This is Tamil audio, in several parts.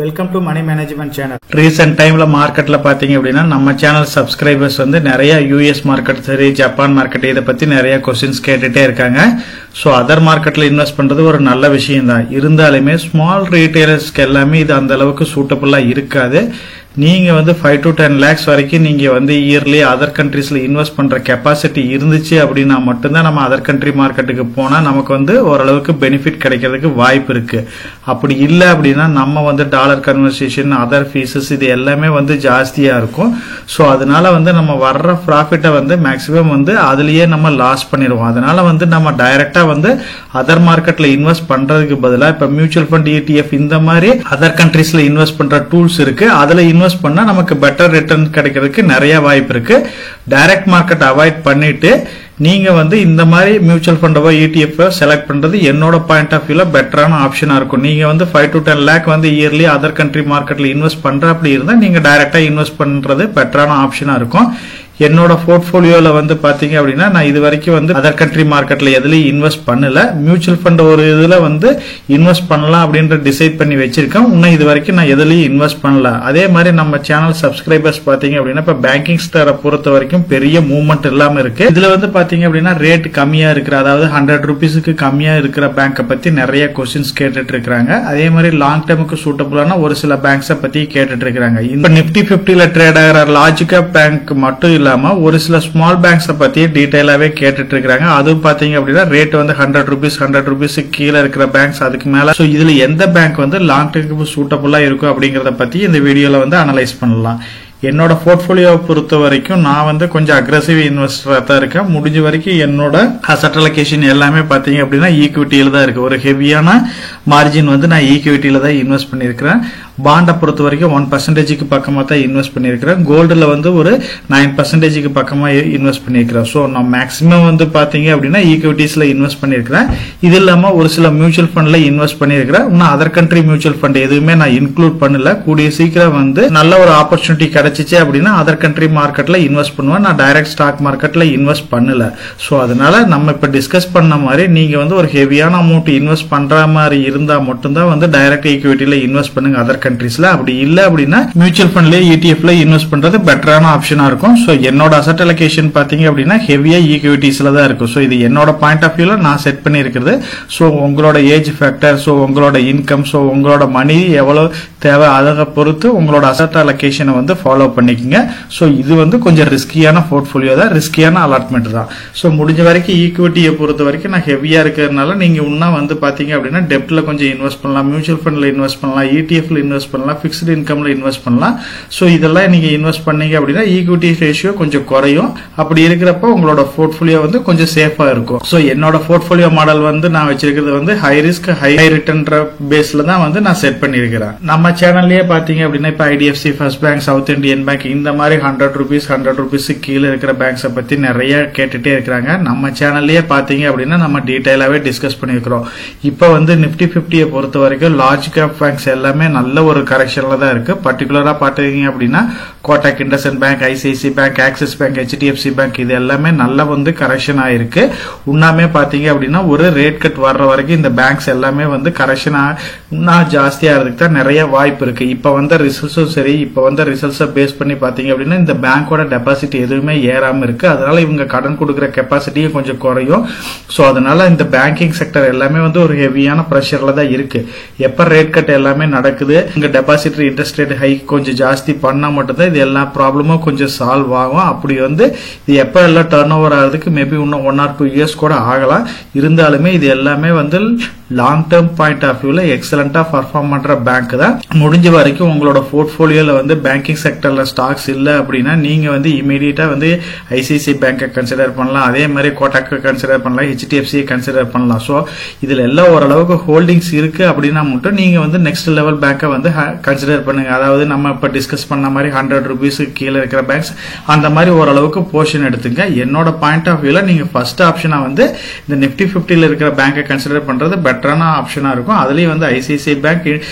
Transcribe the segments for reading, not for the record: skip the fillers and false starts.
Welcome to money management channel. Recent டைம்ல மார்க்கெட்ல பாத்தீங்க அப்படின்னா நம்ம சேனல் சப்ஸ்கிரைபர்ஸ் வந்து நிறைய யூஎஸ் மார்க்கெட் சரி ஜப்பான் மார்க்கெட் இதை பத்தி நிறைய கொஸ்டின்ஸ் கேட்டுட்டே இருக்காங்க. ஸோ அதர் மார்க்கெட்ல இன்வெஸ்ட் பண்றது ஒரு நல்ல விஷயம் தான். இருந்தாலுமே ஸ்மால் ரீட்டைலர்ஸ்க்கு எல்லாமே இது அந்த அளவுக்கு சூட்டபுல்லா இருக்காது. நீங்க வந்து 5 to 10 lakhs வரைக்கும் நீங்க வந்து இயர்லி அதர் கண்ட்ரீஸ்ல இன்வெஸ்ட் பண்ற கெப்பாசிட்டி இருந்துச்சு அப்படின்னா மட்டும்தான் நம்ம அதர் கண்ட்ரி மார்க்கெட்டுக்கு போனா நமக்கு வந்து ஓரளவுக்கு பெனிஃபிட் கிடைக்கிறதுக்கு வாய்ப்பு இருக்கு. அப்படி இல்லை அப்படின்னா நம்ம வந்து டாலர் கன்வர்சேஷன் அதர் ஃபீஸஸ் இது எல்லாமே வந்து ஜாஸ்தியா இருக்கும். ஸோ அதனால வந்து நம்ம வர்ற ப்ராஃபிட்டை வந்து மேக்சிமம் வந்து அதுலயே நம்ம லாஸ் பண்ணிடுவோம். அதனால வந்து நம்ம டைரக்டா வந்து அதர் மார்க்கெட்ல இன்வெஸ்ட் பண்றதுக்கு பதிலாக இப்ப மியூச்சுவல் ஃபண்ட் ETF இந்த மாதிரி அதர் கண்ட்ரீஸ்ல இன்வெஸ்ட் பண்ற டூல்ஸ் இருக்கு. அதுல இன்வெஸ்ட் பண்ணா நமக்கு பெட்டர் ரிட்டர்ன் கிடைக்கிறதுக்கு நிறைய வாய்ப்பு இருக்கு. டைரக்ட் மார்க்கெட் அவாய்ட் பண்ணிட்டு நீங்க வந்து இந்த மாதிரி மியூச்சுவல் ஃபண்டவோ ETF செலக்ட் பண்றது என்னோட பாயிண்ட் ஆஃப் வியூல பெட்டரான ஆப்ஷனா இருக்கும். நீங்க வந்து 5 to 10 lakh வந்து இயர்லி அதர் கண்ட்ரி மார்க்கெட்ல இன்வெஸ்ட் பண்ற அப்படி இருந்தா நீங்க டைரக்டா இன்வெஸ்ட் பண்றது பெட்டரான ஆப்ஷனா இருக்கும். என்னோட போர்ட்போலியோல வந்து பாத்தீங்க அப்படின்னா நான் இது வரைக்கும் வந்து அதர் கண்ட்ரி மார்க்கெட்ல எதுலயும் இன்வெஸ்ட் பண்ணல. மியூச்சுவல் ஃபண்ட் ஒரு இதுல வந்து இன்வெஸ்ட் பண்ணலாம் அப்படின்ற டிசைட் பண்ணி வச்சிருக்கேன். இன்னும் இது வரைக்கும் நான் எதுலயும் இன்வெஸ்ட் பண்ணல. அதே மாதிரி நம்ம சேனல் சப்ஸ்கிரைபர்ஸ் பாத்தீங்க அப்படின்னா இப்ப பேங்கிங் ஸ்டாரை பொறுத்த வரைக்கும் பெரிய மூவ்மெண்ட் இல்லாம இருக்கு. இதுல வந்து பாத்தீங்க அப்படின்னா ரேட் கம்மியா இருக்கிற அதாவது 100 rupeesக்கு கம்மியா இருக்கிற பேங்கை பத்தி நிறைய கொஸ்டின்ஸ் கேட்டுட்டு இருக்காங்க. அதே மாதிரி லாங் டேர்முக்கு சூட்டபுளான ஒரு சில பேங்க்ஸை பத்தி கேட்டுட்டு இருக்காங்க. இப்ப நிப்டி 50ல ட்ரேட் ஆகிற லார்ஜ் கேப் பேங்க் மட்டும் ஒரு சில ஸ்மால் பேங்க்ஸ் பத்தி டீடைலாவே கேட்டுட்டு இருக்காங்க. அதுவும் பாத்தீங்க அப்படின்னா ரேட் வந்து 100 rupees கீழே இருக்கிற பேங்க்ஸ் அதுக்கு மேல. இதுல எந்த பேங்க் வந்து லாங் டேர்முக்கு சூட்டபுளா இருக்கும் அப்படிங்கறத பத்தி இந்த வீடியோல வந்து அனலைஸ் பண்ணலாம். என்னோட போர்ட்போலியோவை பொறுத்த வரைக்கும் நான் வந்து கொஞ்சம் அக்ரெசிவ் இன்வெஸ்டரா தான் இருக்கேன். முடிஞ்ச வரைக்கும் என்னோட அசெட் அலோகேஷன் எல்லாமே பாத்தீங்க அப்படின்னா ஈக்விட்டியில தான் இருக்கு. ஒரு ஹெவியான மார்ஜின் வந்து நான் ஈக்விட்டியில தான் இன்வெஸ்ட் பண்ணிருக்கிறேன். பாண்டை பொறுத்த வரைக்கும் 1% பக்கமா தான் இன்வெஸ்ட் பண்ணிருக்கிறேன். கோல்டுல வந்து ஒரு 9% பக்கமா இன்வெஸ்ட் பண்ணிருக்கிறேன். ஸோ நான் மேக்சிமம் வந்து பாத்தீங்க அப்படின்னா ஈக்விட்டிஸ்ல இன்வெஸ்ட் பண்ணிருக்கிறேன். இது இல்லாம ஒரு சில மியூச்சுவல் ஃபண்ட்ல இன்வெஸ்ட் பண்ணிருக்கிறேன். இன்னும் அதர் கண்ட்ரி மியூச்சுவல் ஃபண்ட் எதுவுமே நான் இன்க்ளூட் பண்ணல. கூடிய சீக்கிரம் வந்து நல்ல ஒரு ஆப்பர்ச்சுனிட்டி கிடைச்சிச்சு அப்படின்னா அதர் கண்ட்ரி மார்க்கெட்ல இன்வெஸ்ட் பண்ணுவேன். நான் டைரக்ட் ஸ்டாக் மார்க்கெட்ல இன்வெஸ்ட் பண்ணல. ஸோ அதனால நம்ம இப்ப டிஸ்கஸ் பண்ண மாதிரி நீங்க வந்து ஒரு ஹெவியான அமௌண்ட் இன்வெஸ்ட் பண்ற மாதிரி இருந்தா மட்டும்தான் வந்து டைரக்ட் ஈக்விட்டியில இன்வெஸ்ட் பண்ணுங்க அதர் கண்ட்ரீஸ்ல. அப்படி இல்ல அப்படின்னா மியூச்சுவல் ஃபண்ட்ல ETF இன்வெஸ்ட் பண்றது பெட்டரான ஆப்ஷனா இருக்கும். சோ என்னோட அசெட் அலோகேஷன் பாத்தீங்க அப்படின்னா ஹெவியா ஈக்விட்டிஸ்ல தான் இருக்கும். சோ இது என்னோட பாயிண்ட் ஆஃப் வியூல நான் செட் பண்ணி இருக்கிறது. சோ உங்களோட ஏஜ் ஃபேக்டர், சோ உங்களோட இன்கம், சோ உங்களோட மணி எவ்வளவு தேவை அதை பொறுத்து உங்களோட அசெட் அலோகேஷனை வந்து ஃபாலோ பண்ணிக்கங்க. சோ இது வந்து கொஞ்சம் ரிஸ்கியான போர்ட்போலியோ தான், ரிஸ்கியான அலாட்மெண்ட் தான். சோ முடிஞ்ச வரைக்கும் ஈக்விட்டியை பொறுத்த வரைக்கும் நான் ஹெவியா இருக்கிறதுனால நீங்க இன்னும் வந்து பாத்தீங்க அப்படின்னா டெப்ட்ல கொஞ்சம் இன்வெஸ்ட் பண்ணலாம், மியூச்சுவல் ஃபண்ட்ல இன்வெஸ்ட் பண்ணலாம், ETFல இன்வெஸ்ட் பண்ணலாம், பிக்ஸ்ட் இன்கம்ல இன்வெஸ்ட் பண்ணலாம். சோ இதெல்லாம் நீங்க இன்வெஸ்ட் பண்ணீங்க அப்படின்னா ஈக்விட்டி ரேஷியோ கொஞ்சம் குறையும். அப்படி இருக்கிறப்ப உங்களோட போர்ட்போலியோ வந்து கொஞ்சம் சேஃபா இருக்கும். சோ என்னோட போர்ட்போலியோ மாடல் வந்து நான் வச்சிருக்கிறது வந்து ஹை ரிஸ்க் ஹை ரிட்டர்ன் பேஸ்ல தான் வந்து நான் செட் பண்ணிருக்கிறேன். நம்ம சேனல்லயே பாத்தீங்க அப்படின்னா இப்ப IDFC first bank, south Indian bank இந்த மாதிரி 100 rupees கீழே இருக்கிற பேங்க்ஸை பத்தி நிறைய கேட்டுட்டே இருக்கிறாங்க. நம்ம சேனல்லயே பாத்தீங்க அப்படின்னா நம்ம டீடைலாவே டிஸ்கஸ் பண்ணிருக்கிறோம். இப்ப வந்து நிப்டி 50 பொறுத்த வரைக்கும் லார்ஜ் கேப் பேங்க்ஸ் எல்லாமே நல்ல ஒரு கரெக்ஷன்ல தான் இருக்கு. பர்டிகுலரா பாத்தீங்க அப்படின்னா Kotak, IndusInd bank, ICICI bank, axis bank, HDFC bank இது எல்லாமே நல்ல வந்து கரெக்ஷன் ஆயிருக்கு. உண்மையே பாத்தீங்க அப்படின்னா ஒரு ரேட் கட் வர்ற வரைக்கும் இந்த பேங்க்ஸ் எல்லாமே வந்து கரெக்ஷன் ஜாஸ்தியா இருக்கு தான் நிறைய வாய்ப்பு இருக்கு. இப்ப வந்த ரிசல்ட்ஸும் சரி, இப்ப வந்த ரிசல்ட்ஸை பேஸ் பண்ணி பாத்தீங்க அப்படின்னா இந்த பேங்கோட டெபாசிட் எதுவுமே ஏறாம இருக்கு. அதனால இவங்க கடன் கொடுக்கிற கெப்பாசிட்டியும் கொஞ்சம் குறையும். சோ அதனால இந்த பேங்கிங் செக்டர் எல்லாமே வந்து ஒரு ஹெவியான பிரஷர்ல தான் இருக்கு. எப்ப ரேட் கட் எல்லாமே நடக்குது, இங்க டெபாசிட்டரி இன்ட்ரெஸ்ட் ரேட் ஹைக் கொஞ்சம் ஜாஸ்தி பண்ணா மட்டும்தான் இது எல்லா ப்ராப்ளமும் கொஞ்சம் சால்வ் ஆகும். அப்படி வந்து இது எப்ப எல்லாம் டர்ன் ஓவர் ஆகுறதுக்கு மேபி இன்னும் 1 or 2 years கூட ஆகலாம். இருந்தாலுமே இது எல்லாமே வந்து லாங் டேர்ம் பாயிண்ட் ஆஃப் வியூல எக்ஸலண்டா பர்ஃபார்ம் பண்ற பேங்க் தான். முடிஞ்ச வரைக்கும் உங்களோட போர்ட்போலியோல வந்து பேங்கிங் செக்டர்ல ஸ்டாக்ஸ் இல்ல அப்படின்னா நீங்க வந்து இமீடியட்டா வந்து ICICI பேங்கை கன்சிடர் பண்ணலாம். அதே மாதிரி கோட்டக் கன்சிடர் பண்ணலாம், HDFC கன்சிடர் பண்ணலாம். சோ இதுல எல்லாம் ஓரளவுக்கு ஹோல்டிங்ஸ் இருக்கு அப்படின்னா மட்டும் நீங்க வந்து நெக்ஸ்ட் லெவல் பேங்கை வந்து கன்சிடர் பண்ணுங்க. அதாவது நம்ம இப்ப டிஸ்கஸ் பண்ண மாதிரி 100 rupees கீழே இருக்கிற பேங்க்ஸ் அந்த மாதிரி ஓரளவுக்கு போர்ஷன் எடுத்துங்க. என்னோட பாயிண்ட் ஆஃப் வியூல நீங்க ஃபர்ஸ்ட் ஆப்ஷனா வந்து இந்த நிப்டி 50ல இருக்கிற பேங்கை கன்சிடர் பண்றது பெட்டரான ஆப்ஷனா இருக்கும். அதுலயும் வந்து ICICI bank,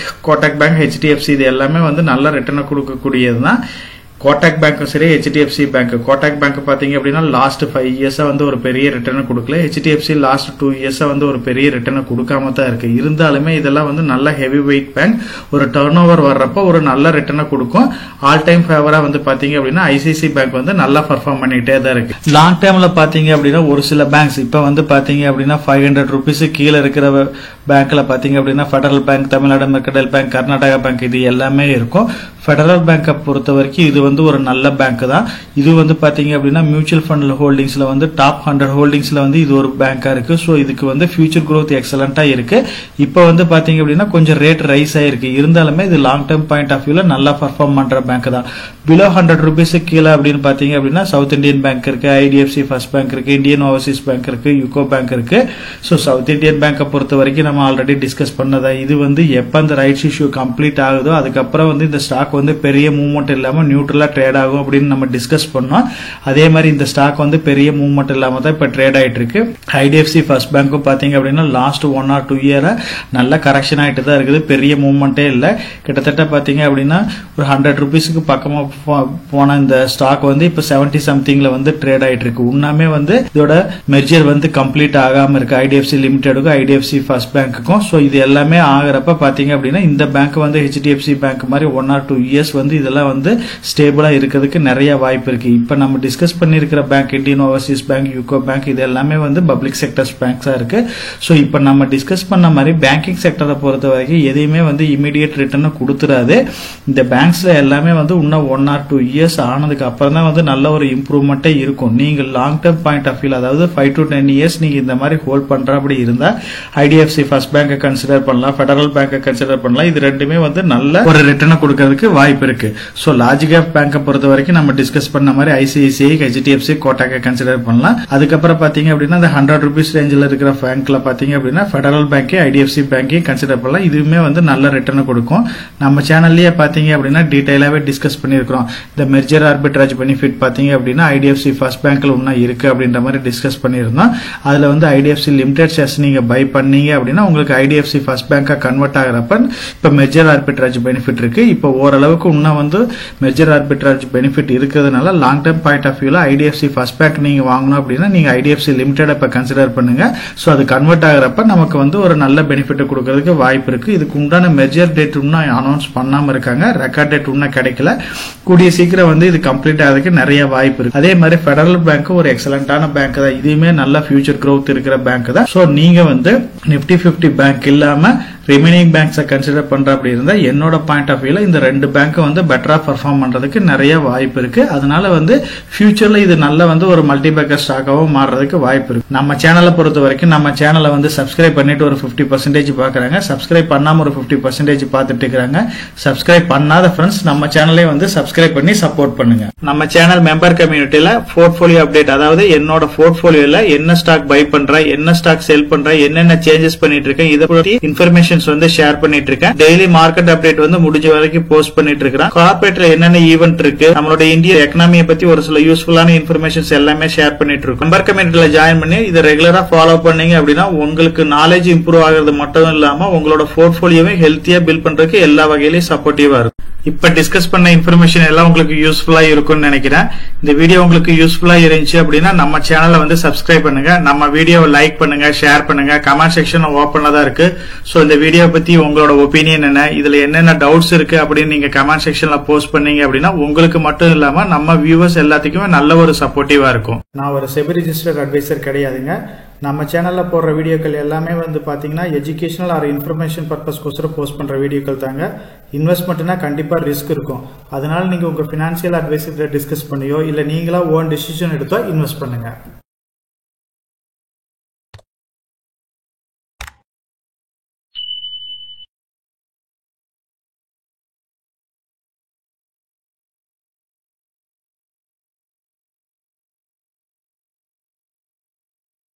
Kotak bank, HDFC இது எல்லாமே வந்து நல்ல ரிட்டர்ன் கொடுக்கக்கூடியதுதான். கோட்டாக் பேங்க்கும் சரி HDFC பேங்க். கோட்டாக் பேங்க் பாத்தீங்க அப்படின்னா லாஸ்ட் 5 இயர்ஸா வந்து ஒரு பெரிய ரிட்டர்ன் கொடுக்கல. HDFC லாஸ்ட் 2 இயர்ஸா வந்து ஒரு பெரிய ரிட்டர்ன் கொடுக்காம தான் இருக்கு. இருந்தாலுமே இதெல்லாம் வந்து நல்ல ஹெவி வெயிட் பேங்க். ஒரு டர்ன் ஓவர் வர்றப்ப ஒரு நல்ல ரிட்டர்ன் கொடுக்கும். ஆல் டைம் ஃபேவரா வந்து பாத்தீங்க அப்படின்னா ICICI பேங்க் வந்து நல்லா பர்ஃபார்ம் பண்ணிட்டே தான் இருக்கு. லாங் டைம்ல பாத்தீங்க அப்படின்னா ஒரு சில பேங்க்ஸ் இப்ப வந்து பாத்தீங்க அப்படின்னா 500 rupees கீழே இருக்கிற பேங்க்ல பாத்தீங்க அப்படின்னா federal bank, Tamil Nadu mercantile bank, Karnataka bank இது எல்லாமே இருக்கும். ஃபெடரல் பேங்கை பொறுத்த வரைக்கும் இது வந்து ஒரு நல்ல பேங்க் தான். இது வந்து பாத்தீங்க அப்படின்னா மியூச்சுவல் ஃபண்ட் ஹோல்டிங்ஸ்ல வந்து டாப் 100 ஹோல்டிங்ஸ்ல வந்து இது ஒரு பேங்கா இருக்கு. ஸோ இதுக்கு வந்து ஃபியூச்சர் growth எக்ஸலண்டா இருக்கு. இப்போ வந்து பாத்தீங்க அப்படின்னா கொஞ்சம் ரேட் ரைஸ் ஆயிருக்கு. இருந்தாலுமே இது லாங் டர்ம் பாயிண்ட் ஆஃப் வியூல நல்லா பர்ஃபார்ம் பண்ற பேங்க் தான். பிலோ 100 rupees கீழே அப்படின்னு பாத்தீங்க அப்படின்னா சவுத் இந்தியன் பேங்க் இருக்கு, IDFC ஃபர்ஸ்ட் பேங்க் இருக்கு, இந்தியன் ஓவர்சீஸ் பேங்க் இருக்கு, யூகோ பேங்க் இருக்கு. ஸோ சவுத் இந்தியன் பேங்கை பொறுத்த வரைக்கும் நம்ம ஆல்ரெடி டிஸ்கஸ் பண்ணதா. இது வந்து எப்ப அந்த ரைட்ஸ் இஷ்யூ கம்ப்ளீட் ஆகுதோ அதுக்கப்புறம் வந்து இந்த ஸ்டாக் வந்து பெரிய மூவ்மெண்ட் இல்லாம நியூட்ரலா ட்ரேட் ஆகும் அப்படின்னு நம்ம டிஸ்கஸ் பண்ணோம். அதே மாதிரி இந்த ஸ்டாக் வந்து பெரிய மூவ்மெண்ட் இல்லாம தான் இப்ப ட்ரேட் ஆயிட்டு இருக்கு. IDFC ஃபர்ஸ்ட் பேங்க்கும் பாத்தீங்க அப்படின்னா லாஸ்ட் 1 or 2 இயரா நல்ல கரெக்ஷன் ஆயிட்டு தான் இருக்குது. பெரிய மூவ்மெண்டே இல்ல. கிட்டத்தட்ட பாத்தீங்க அப்படின்னா ஒரு 100 rupeesக்கு பக்கமா போன இந்த ஸ்டாக் வந்து இப்ப 70 somethingல வந்து ட்ரேட் ஆயிட்டு இருக்கு. உண்மையாமே வந்து இதோட மெர்ஜர் வந்து கம்ப்ளீட் ஆகாம இருக்கு IDFC லிமிடெடுக்கும் IDFC ஃபர்ஸ்ட் பேங்க்குக்கும். சோ இது எல்லாமே ஆகிறப்ப பாத்தீங்க அப்படின்னா இந்த பேங்க் வந்து HDFC பேங்க் மாதிரி 1 or 2 இயர்ஸ் வந்து இதெல்லாம் வந்து ஸ்டேபிளா இருக்கிறதுக்கு நிறைய வாய்ப்பு இருக்கு. இப்ப நம்ம டிஸ்கஸ் பண்ணிருக்கிற bank Indian Overseas Bank, UCO Bank இது எல்லாமே வந்து பப்ளிக் செக்டர்ஸ் பேங்க்ஸா இருக்கு. சோ இப்ப நம்ம டிஸ்கஸ் பண்ண மாதிரி பேங்கிங் செக்டரை பொறுத்த வரைக்கும் எதையுமே வந்து இமிடியேட் ரிட்டர்ன் கொடுத்துறாது. இந்த பேங்க்ஸ்ல எல்லாமே வந்து இன்னும் 1 or 2 இயர்ஸ் ஆனதுக்கு அப்புறம் தான் வந்து நல்ல ஒரு இம்ப்ரூவ்மெண்டே இருக்கும். நீங்க long term point of view அதாவது 5 to 10 இயர்ஸ் நீங்க இந்த மாதிரி ஹோல்ட் பண்ற அப்படி இருந்தா IDFC ஃபர்ஸ்ட் பேங்கை கன்சிடர் பண்ணலாம், ஃபெடரல் பேங்கை கன்சிடர் பண்ணலாம். இது ரெண்டுமே வந்து நல்ல ஒரு ரிட்டர்ன் கொடுக்கிறதுக்கு வாய்ப்பு இருக்கு. சோ லார்ஜ் கேப் பேங்கை பொறுத்த வரைக்கும் நம்ம டிஸ்கஸ் பண்ண மாதிரி ICICI, HDFC, கோட்டாக்கை கன்சிடர் பண்ணலாம். அதுக்கப்புறம் பாத்தீங்க அப்படின்னா இந்த 100 rupees ரேஞ்சில் இருக்கிற பேங்க்ல பாத்தீங்க அப்படின்னா ஃபெடரல் பேங்க், IDFC பேங்கையும் கன்சிடர் பண்ணலாம். இதுவுமே வந்து நல்ல ரிட்டர்ன் கொடுக்கும். நம்ம சேனல்லயே பாத்தீங்க அப்படின்னா டீடைலாவே டிஸ்கஸ் பண்ணிருக்கிறோம். இந்த மெர்ஜர் ஆர்பிட்ராஜ் பெனிஃபிட் பாத்தீங்க அப்படின்னா IDFC ஃபர்ஸ்ட் பேங்க்ல இன்னும் இருக்கு அப்படின்ற மாதிரி டிஸ்கஸ் பண்ணிருந்தோம். அதுல வந்து IDFC லிமிடெட் ஷேர்ஸ் நீங்க பை பண்ணீங்க அப்படின்னா உங்களுக்கு IDFC ஃபர்ஸ்ட் பேங்கா கன்வெர்ட் ஆகிறப்ப இப்ப மெர்ஜர் ஆர்பிட்ராஜ் பெனிஃபிட் இருக்கு. இப்போ ஓரளவுக்கு இன்னும் வந்து மெர்ஜர் ஆர்பிட்ராஜ் பெனிஃபிட் இருக்கிறதுனால லாங் டர்ம் பாயிண்ட் ஆஃப் வியூல IDFC ஃபர்ஸ்ட் பேங்க் நீங்க வாங்கணும் அப்படின்னா நீங்க IDFC லிமிடெட் இப்ப கன்சிடர் பண்ணுங்க. சோ அது கன்வெர்ட் ஆகிறப்ப நமக்கு வந்து ஒரு நல்ல பெனிஃபிட் கொடுக்கிறதுக்கு வாய்ப்பு இருக்கு. இதுக்கு உண்டான மெர்ஜர் டேட் இன்னும் அனௌன்ஸ் பண்ணாம இருக்காங்க. ரெக்கார்ட் டேட் இன்னும் கிடைக்கல. கூடிய சீக்கிரம் வந்து இது கம்ப்ளீட் ஆகிறதுக்கு நிறைய வாய்ப்பு இருக்கு. அதே மாதிரி ஃபெடரல் பேங்க் ஒரு எக்ஸலண்டான பேங்க் தான். இதுவுமே நல்ல ஃபியூச்சர் growth இருக்கிற பேங்க் தான். சோ நீங்க வந்து நிப்டி 50 பேங்க் இல்லாம ரிமைனிங் பேங்க்ஸை கன்சிடர் பண்ற அப்படி இருந்தா என்னோட பாயிண்ட் ஆஃப் வியூல இந்த ரெண்டு பேங்க் வந்து பெட்டரா பெர்ஃபார்ம் பண்றதுக்கு நிறைய வாய்ப்பு இருக்கு. அதனால வந்து ஃபியூச்சர்ல இது நல்ல வந்து ஒரு மல்டி பேக்கர் ஸ்டாக்காவும் மாறுறதுக்கு வாய்ப்பு இருக்கு. நம்ம சேனலை பொறுத்த வரைக்கும் நம்ம சேனலை வந்து சப்ஸ்கிரைப் பண்ணிட்டு ஒரு 50% பாக்குறாங்க. சப்ஸ்கிரைப் பண்ணாம ஒரு 50% பார்த்துட்டு இருக்காங்க. சப்ஸ்கிரைப் பண்ணாத ஃப்ரெண்ட்ஸ் நம்ம சேனலை வந்து சப்ஸ்கிரைப் பண்ணி சப்போர்ட் பண்ணுங்க. நம்ம சேனல் மெம்பர் கம்யூனிட்டியில போர்ட்போலியோ அப்டேட், அதாவது என்னோட போர்ட்போலியோல என்ன ஸ்டாக் பை பண்றேன், என்ன ஸ்டாக் செல் பண்றேன், என்னென்ன சேஞ்சஸ் பண்ணிட்டு இருக்கேன், இதை பத்தி இன்ஃபர்மேஷன் வந்து ஷேர் பண்ணிட்டு இருக்கேன். டெய்லி மார்க்கெட் அப்டேட் வந்து முடிஞ்ச வரைக்கும் போஸ்ட் பண்ணிட்டு இருக்கேன். கார்ப்பரேட்ல என்னென்ன ஈவென்ட் இருக்கு, நம்மளோட இந்திய எக்கனாமியை பத்தி ஒரு சில யூஸ்ஃபுல்லான இன்ஃபர்மேஷன்ஸ் எல்லாமே ஷேர் பண்ணிட்டு இருக்கோம். மெம்பர் கம்யூனிட்டில ஜாயின் பண்ணி இதை ரெகுலரா ஃபாலோ பண்ணீங்க அப்படின்னா உங்களுக்கு நாலேஜ் இம்ப்ரூவ் ஆகிறது மட்டும் இல்லாம உங்களோட போர்ட்போலியோவை ஹெல்த்தியா பில்ட் பண்றதுக்கு எல்லா வகையிலும் சப்போர்ட்டிவா இருக்கும். இப்ப டிஸ்கஸ் பண்ண இன்ஃபர்மேஷன் எல்லாம் உங்களுக்கு யூஸ்ஃபுல்லா இருக்கும்னு நினைக்கிறேன். இந்த வீடியோ உங்களுக்கு யூஸ்ஃபுல்லா இருந்துச்சு அப்படின்னா நம்ம சேனலை வந்து சப்ஸ்கிரைப் பண்ணுங்க, நம்ம வீடியோவை லைக் பண்ணுங்க, ஷேர் பண்ணுங்க. கமெண்ட் செக்ஷன் ஓப்பன்ல தான் இருக்கு. சோ இந்த வீடியோ பத்தி உங்களோட ஒப்பீனியன் என்ன, இதுல என்னென்ன டவுட்ஸ் இருக்கு அப்படின்னு நீங்க கமெண்ட் செக்ஷன்ல போஸ்ட் பண்ணீங்க அப்படின்னா உங்களுக்கு மட்டும் இல்லாம நம்ம வியூவர்ஸ் எல்லாத்துக்குமே நல்ல ஒரு சப்போர்ட்டிவா இருக்கும். நான் ஒரு செபி ரிஜிஸ்டர்ட் அட்வைசர் கிடையாதுங்க. நம்ம சேனல்ல போடுற வீடியோக்கள் எல்லாமே வந்து பாத்தீங்கன்னா எஜுகேஷனல் ஆர் இன்ஃபர்மேஷன் பர்பஸ்க்கோசரம் போஸ்ட் பண்ற வீடியோக்கள் தாங்க. இன்வெஸ்ட்மெண்ட்னா கண்டிப்பா ரிஸ்க் இருக்கும். அதனால நீங்க உங்க பினான்சியல் அட்வைசர் டிஸ்கஸ் பண்ணியோ இல்ல நீங்களா ஓன் டிசிஷன் எடுத்தோ இன்வெஸ்ட் பண்ணுங்க.